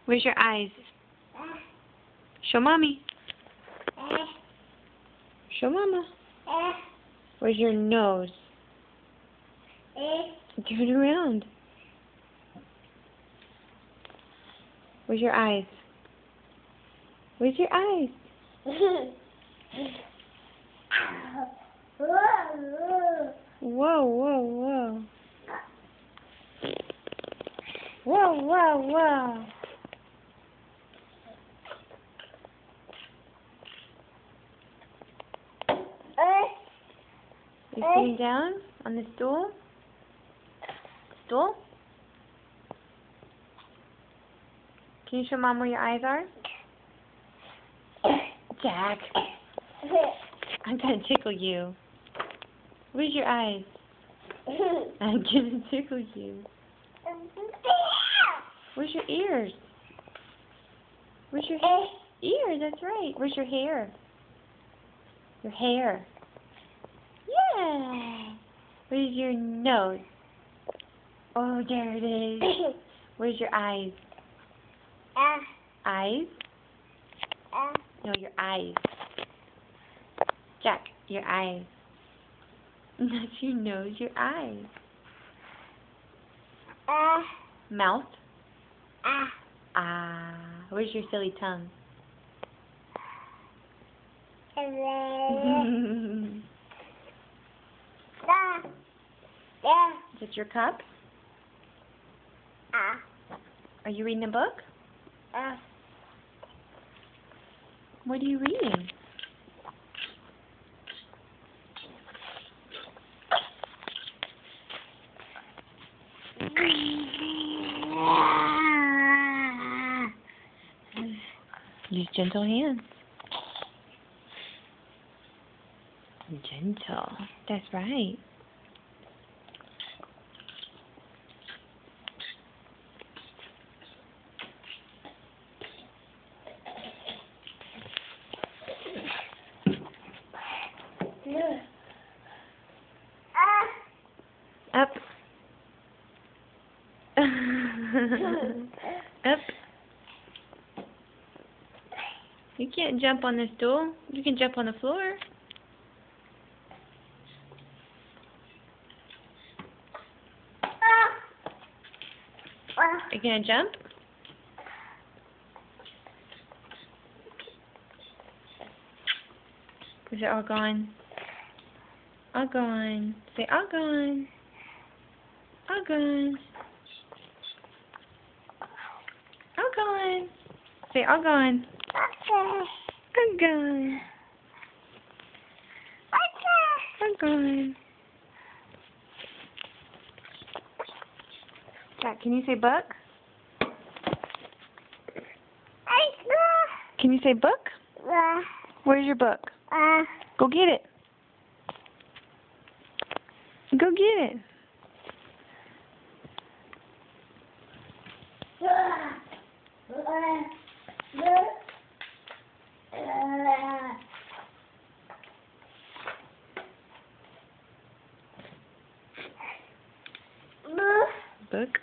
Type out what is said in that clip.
Where's your eyes? Show mommy. Show mama. Where's your nose? Turn around. Where's your eyes? Where's your eyes? Whoa, whoa, whoa. Whoa, whoa, whoa. You sitting down on the stool? Stool? Can you show Mom where your eyes are? Jack. I'm gonna tickle you. Where's your eyes? I'm gonna tickle you. Where's your ears? Where's your ear? That's right. Where's your hair? Your hair. Yeah. Where's your nose? Oh, there it is. Where's your eyes? Eyes? No, your eyes. Jack, your eyes. Not your nose, your eyes. Mouth? Where's your silly tongue? Is it your cup? Are you reading a book? What are you reading? Use gentle hands. Gentle. That's right. Up. Up. You can't jump on the stool. You can jump on the floor. Are you gonna jump? Is it all gone? All gone. Say all gone. All gone. All gone. Say all gone. All gone. All gone. Jack, can you say book? Can you say book? Where's your book? Go get it. Go get it. Book.